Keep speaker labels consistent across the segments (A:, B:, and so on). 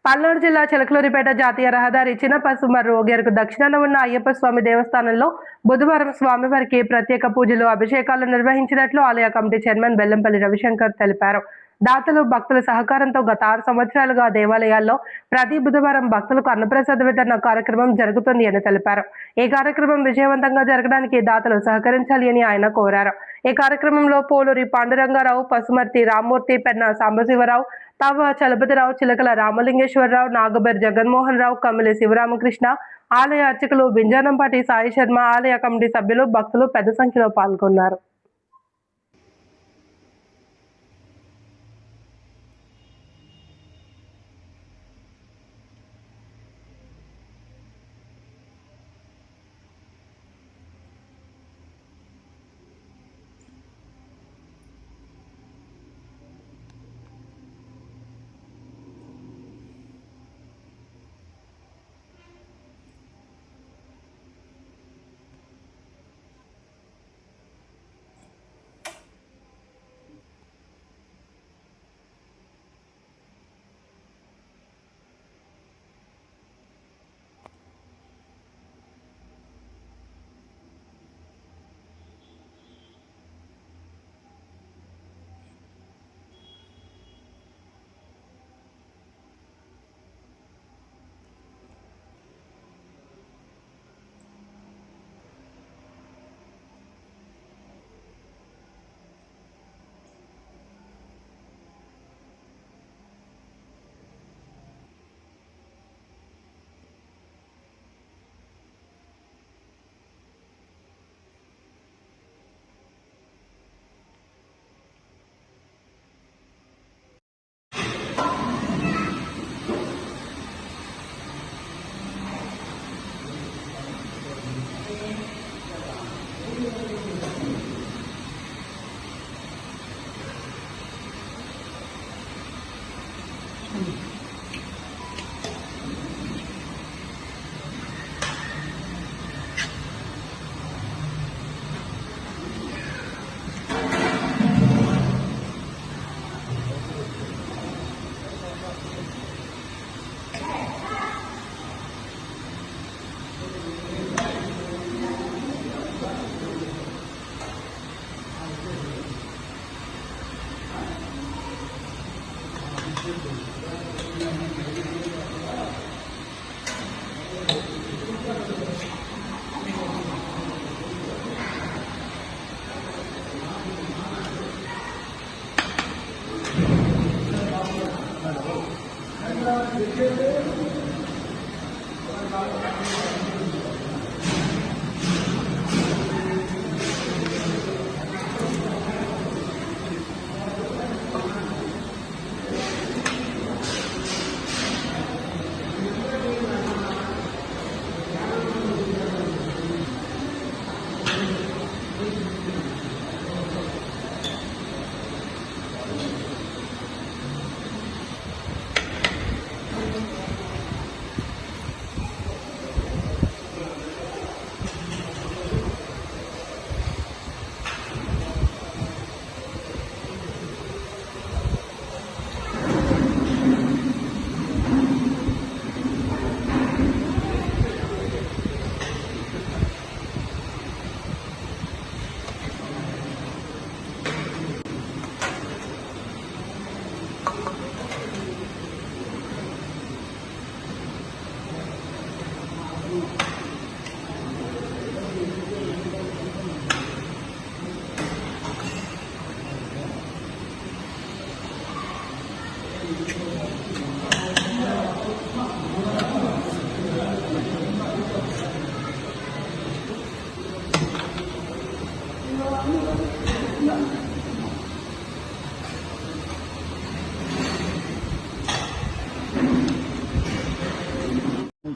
A: పల్నాడు జిల్లా చిలకలూరిపేట జాతీయ రహదారి చిన్నపసుమర్రు ఓగేరుకు దక్షిణాన ఉన్న అయ్యప్ప స్వామి దేవస్థానంలో బుధవారం స్వామివారికి ప్రత్యేక పూజలు అభిషేకాలు నిర్వహించినట్లు ఆలయ కమిటీ చైర్మన్ బెల్లంపల్లి రవిశంకర్ తెలిపారు. దాతలు భక్తుల సహకారంతో గత 6 సంవత్సరాలుగా దేవాలయాల్లో ప్రతి బుధవారం భక్తులకు అన్నప్రసాద వితరణ కార్యక్రమం జరుగుతుంది అని తెలిపారు. ఈ కార్యక్రమం విజయవంతంగా జరగడానికి దాతలు సహకరించాలి అని ఆయన కోరారు. ఈ కార్యక్రమంలో పోలూరి పాండురంగారావు, పసుమర్తి రామ్మూర్తి, పెన్నా సాంబశివరావు, తవ చలపతిరావు, చిలకల రామలింగేశ్వరరావు, నాగబర్ జగన్మోహన్ రావు, కమిలి శివరామకృష్ణ, ఆలయ అర్చకులు బింజానంపాటి సాయి శర్మ, ఆలయ కమిటీ సభ్యులు, భక్తులు పెద్ద సంఖ్యలో పాల్గొన్నారు.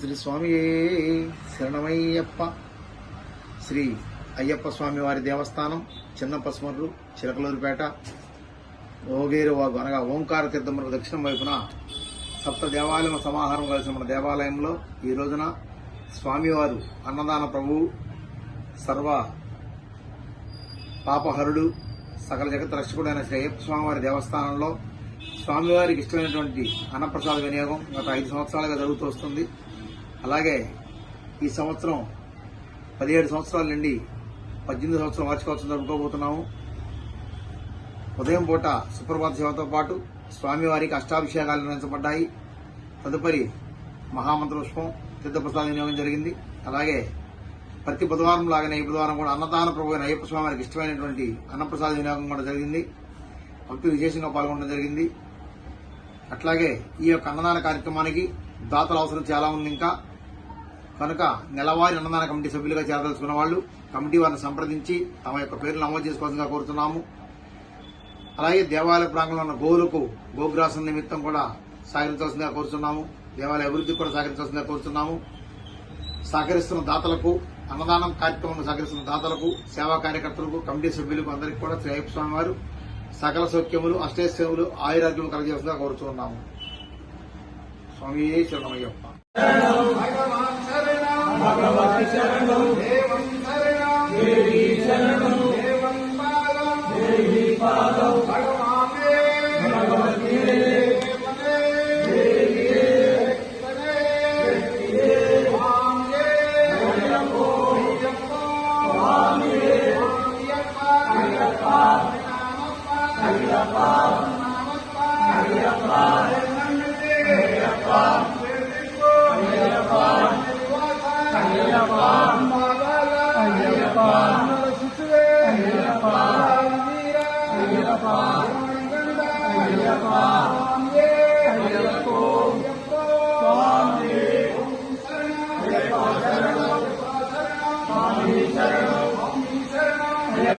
B: శ్రీ స్వామి శరణమయ్యప్ప. శ్రీ అయ్యప్ప స్వామి వారి దేవస్థానం చిన్నపసుమర్రు, చిలకలూరిపేట, ఓగేరు వాగు అనగా ఓంకార తీర్థములకు దక్షిణం వైపున సప్త దేవాలయం సమాహారం కలిసిన మన దేవాలయంలో ఈ రోజున స్వామివారు అన్నదాన ప్రభువు, సర్వ పాపహరుడు, సకల జగత్ రక్షకుడైన శ్రీ అయ్యప్ప స్వామివారి దేవస్థానంలో స్వామివారికి ఇష్టమైనటువంటి అన్నప్రసాద వినియోగం గత 5 సంవత్సరాలుగా జరుగుతూ వస్తుంది. అలాగే ఈ సంవత్సరం 17 సంవత్సరాల నుండి 18 సంవత్సరం వార్షికోత్సవం జరుపుకోబోతున్నాము. ఉదయం పూట సుప్రభాత సేవతో పాటు స్వామివారికి అష్టాభిషేకాలు నిర్వహించబడ్డాయి. తదుపరి మహామంత్ర పుష్పం, తీర్థప్రసాద వినియోగం జరిగింది. అలాగే ప్రతి బుధవారం లాగానే ఈ బుధవారం కూడా అన్నదాన ప్రభు అయిన అయ్యప్ప స్వామి వారికి ఇష్టమైనటువంటి అన్నప్రసాద వినియోగం కూడా జరిగింది. భక్తులు విశేషంగా పాల్గొనడం జరిగింది. అట్లాగే ఈ యొక్క అన్నదాన కార్యక్రమానికి దాతల అవసరం చాలా ఉంది. ఇంకా కనుక నెలవారీ అన్నదాన కమిటీ సభ్యులుగా చేరదలుచుకున్న వాళ్ళు కమిటీ వారిని సంప్రదించి తమ యొక్క పేర్లు నమోదు చేసుకోవాల్సిందిగా కోరుతున్నాము. అలాగే దేవాలయ ప్రాంగణంలో ఉన్న గోవులకు గోగ్రాసం నిమిత్తం కూడా సహకరించాల్సిందిగా కోరుతున్నాము. దేవాలయ అభివృద్ధికి కూడా సహకరించాల్సిందిగా కోరుతున్నాము. సహకరిస్తున్న దాతలకు, అన్నదానం కార్యక్రమంలో సహకరిస్తున్న దాతలకు, సేవా కార్యకర్తలకు, కమిటీ సభ్యులకు అందరికీ కూడా శ్రీ అయ్యప్ప స్వామి వారు సకల సౌఖ్యములు, అష్టైశ్వర్యములు, ఆయురాగ్యములు కలగజేస్తుందిగా కోరుతున్నాము. స్వామి శరణమయ్యప్ప.
C: అయ్యప్ప